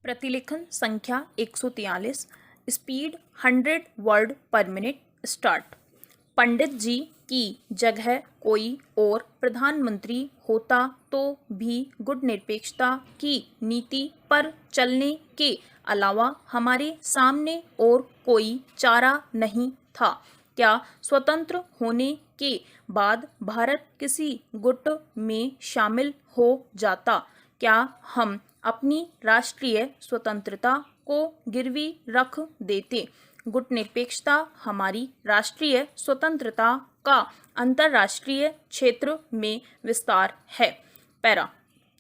प्रतिलेखन संख्या 143, speed 100 word per minute. Start. पंडित जी की जगह कोई और प्रधानमंत्री होता तो भी गुटनिरपेक्षता की नीति पर चलने के अलावा हमारे सामने और कोई चारा नहीं था। क्या स्वतंत्र होने के बाद भारत किसी गुट में शामिल हो जाता? क्या हम अपनी राष्ट्रीय स्वतंत्रता को गिरवी रख देते? गुटनिरपेक्षता हमारी राष्ट्रीय स्वतंत्रता का अंतर्राष्ट्रीय क्षेत्र में विस्तार है। पैरा।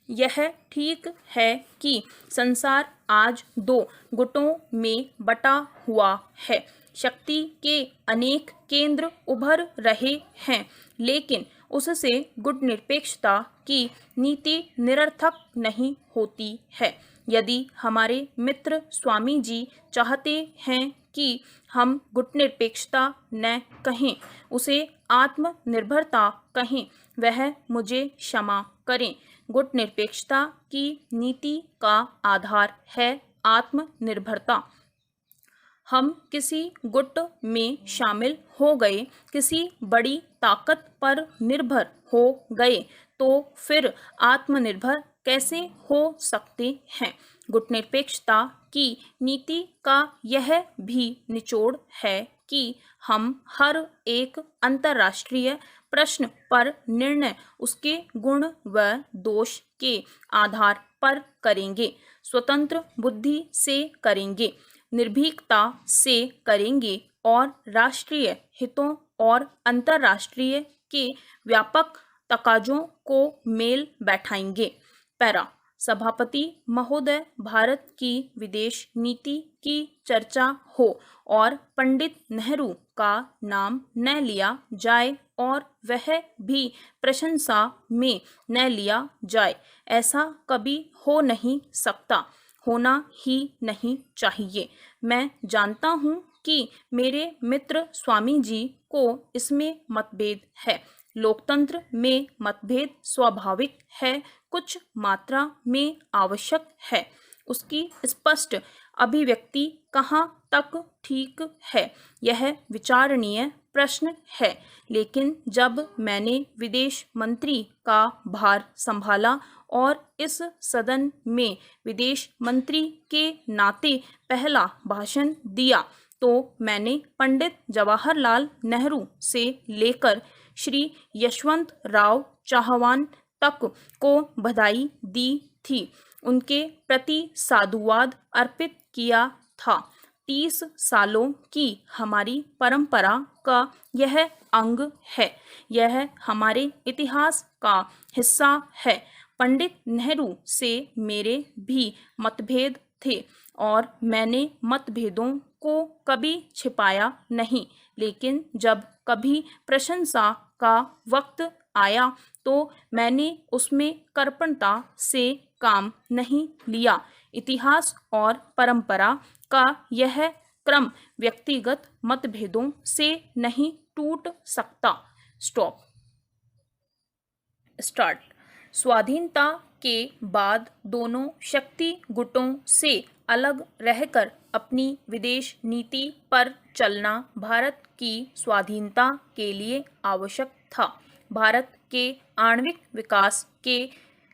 यह ठीक है कि संसार आज दो गुटों में बटा हुआ है। शक्ति के अनेक केंद्र उभर रहे हैं, लेकिन उससे गुटनिरपेक्षता की नीति निरर्थक नहीं होती है। यदि हमारे मित्र स्वामी जी चाहते हैं कि हम गुटनिरपेक्षता न कहें, उसे आत्मनिर्भरता कहें, वह मुझे क्षमा करें। गुटनिरपेक्षता की नीति का आधार है आत्मनिर्भरता। हम किसी गुट में शामिल हो गए, किसी बड़ी ताकत पर निर्भर हो गए, तो फिर आत्मनिर्भर कैसे हो सकते हैं? गुटनिरपेक्षता की नीति का यह भी निचोड़ है कि हम हर एक अंतर्राष्ट्रीय प्रश्न पर निर्णय उसके गुण व दोष के आधार पर करेंगे, स्वतंत्र बुद्धि से करेंगे, निर्भीकता से करेंगे और राष्ट्रीय हितों और अंतर्राष्ट्रीय के व्यापक तकाजों को मेल बैठाएंगे। पैरा। सभापति महोदय, भारत की विदेश नीति की चर्चा हो और पंडित नेहरू का नाम न लिया जाए और वह भी प्रशंसा में न लिया जाए, ऐसा कभी हो नहीं सकता, होना ही नहीं चाहिए। मैं जानता हूँ कि मेरे मित्र स्वामी जी को इसमें मतभेद है। लोकतंत्र में मतभेद स्वाभाविक है, कुछ मात्रा में आवश्यक है। उसकी स्पष्ट अभिव्यक्ति कहाँ तक ठीक है, यह विचारणीय प्रश्न है। लेकिन जब मैंने विदेश मंत्री का भार संभाला और इस सदन में विदेश मंत्री के नाते पहला भाषण दिया, तो मैंने पंडित जवाहरलाल नेहरू से लेकर श्री यशवंत राव चौहान तक को बधाई दी थी, उनके प्रति साधुवाद अर्पित किया था। 30 सालों की हमारी परंपरा का यह अंग है, यह हमारे इतिहास का हिस्सा है। पंडित नेहरू से मेरे भी मतभेद थे और मैंने मतभेदों को कभी छिपाया नहीं, लेकिन जब कभी प्रशंसा का वक्त आया तो मैंने उसमें कर्पणता से काम नहीं लिया। इतिहास और परंपरा का यह क्रम व्यक्तिगत मतभेदों से नहीं टूट सकता। स्टॉप। स्टार्ट। स्वाधीनता के बाद दोनों शक्ति गुटों से अलग रहकर अपनी विदेश नीति पर चलना भारत की स्वाधीनता के लिए आवश्यक था, भारत के आणविक विकास के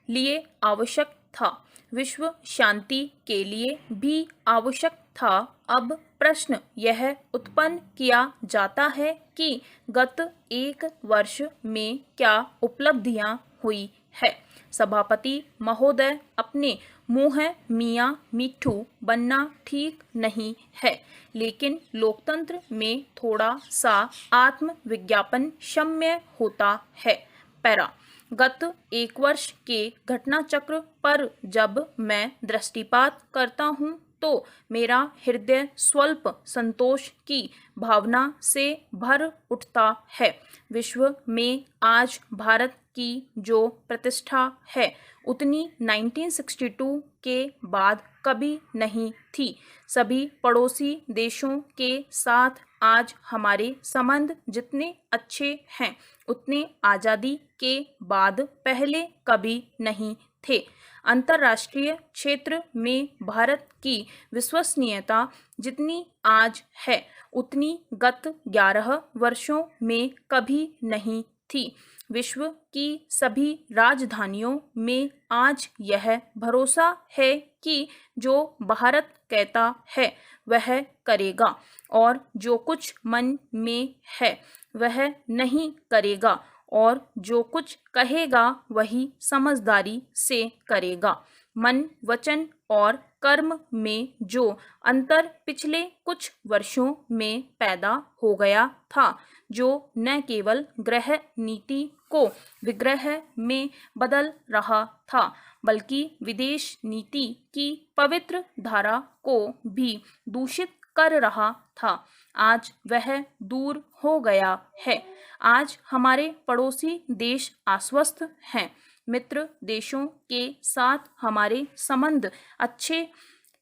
लिए आवश्यक था, विश्व शांति के लिए भी आवश्यक था। अब प्रश्न यह उत्पन्न किया जाता है कि गत एक वर्ष में क्या उपलब्धियां हुई है। सभापति महोदय, अपने मुँह मियाँ मिट्ठू बनना ठीक नहीं है, लेकिन लोकतंत्र में थोड़ा सा आत्मविज्ञापन क्षम्य होता है। पैरा। गत एक वर्ष के घटनाचक्र पर जब मैं दृष्टिपात करता हूँ तो मेरा हृदय स्वल्प संतोष की भावना से भर उठता है। विश्व में आज भारत की जो प्रतिष्ठा है, उतनी 1962 के बाद कभी नहीं थी। सभी पड़ोसी देशों के साथ आज हमारे संबंध जितने अच्छे हैं, उतने आज़ादी के बाद पहले कभी नहीं थे। अंतर्राष्ट्रीय क्षेत्र में भारत की विश्वसनीयता जितनी आज है उतनी गत 11 वर्षों में कभी नहीं थी। विश्व की सभी राजधानियों में आज यह भरोसा है कि जो भारत कहता है वह करेगा और जो कुछ मन में है वह नहीं करेगा और जो कुछ कहेगा वही समझदारी से करेगा। मन, वचन और कर्म में जो अंतर पिछले कुछ वर्षों में पैदा हो गया था, जो न केवल गृह नीति को विग्रह में बदल रहा था बल्कि विदेश नीति की पवित्र धारा को भी दूषित कर रहा था, आज वह दूर हो गया है। आज हमारे पड़ोसी देश आश्वस्त हैं। मित्र देशों के साथ हमारे संबंध अच्छे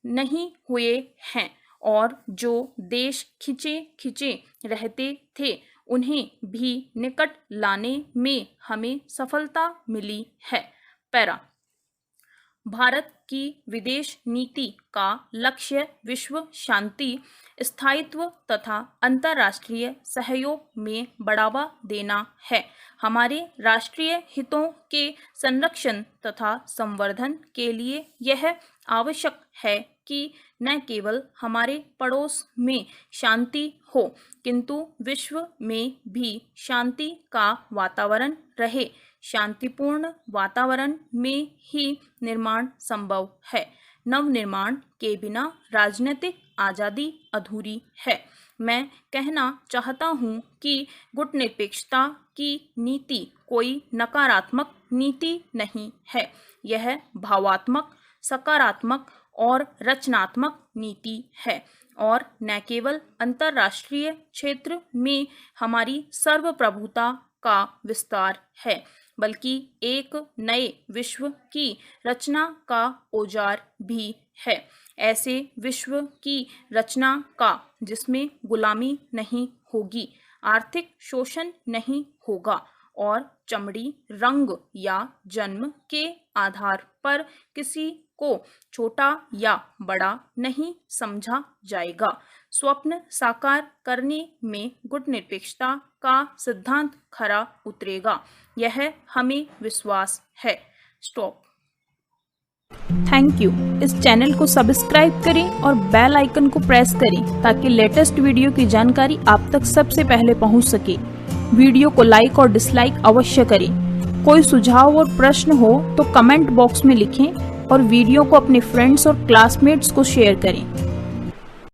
नहीं हुए हैं और जो देश खिंचे रहते थे उन्हें भी निकट लाने में हमें सफलता मिली है। पैरा। भारत की विदेश नीति का लक्ष्य विश्व शांति, स्थायित्व तथा अंतर्राष्ट्रीय सहयोग में बढ़ावा देना है। हमारे राष्ट्रीय हितों के संरक्षण तथा संवर्धन के लिए यह आवश्यक है कि न केवल हमारे पड़ोस में शांति हो किंतु विश्व में भी शांति का वातावरण रहे। शांतिपूर्ण वातावरण में ही निर्माण संभव है। नवनिर्माण के बिना राजनीतिक आज़ादी अधूरी है। मैं कहना चाहता हूँ कि गुटनिरपेक्षता की नीति कोई नकारात्मक नीति नहीं है। यह भावात्मक, सकारात्मक और रचनात्मक नीति है और न केवल अंतर्राष्ट्रीय क्षेत्र में हमारी सर्वप्रभुता का विस्तार है बल्कि एक नए विश्व की रचना का औजार भी है। ऐसे विश्व की रचना का जिसमें गुलामी नहीं होगी, आर्थिक शोषण नहीं होगा और चमड़ी, रंग या जन्म के आधार पर किसी को छोटा या बड़ा नहीं समझा जाएगा। स्वप्न साकार करने में गुटनिरपेक्षता का सिद्धांत खरा उतरेगा, यह हमें विश्वास है। स्टॉप। Thank you. इस चैनल को सब्सक्राइब करें और बेल आइकन को प्रेस करें ताकि लेटेस्ट वीडियो की जानकारी आप तक सबसे पहले पहुंच सके। वीडियो को लाइक और डिसलाइक अवश्य करें। कोई सुझाव और प्रश्न हो तो कमेंट बॉक्स में लिखें और वीडियो को अपने फ्रेंड्स और क्लासमेट्स को शेयर करें।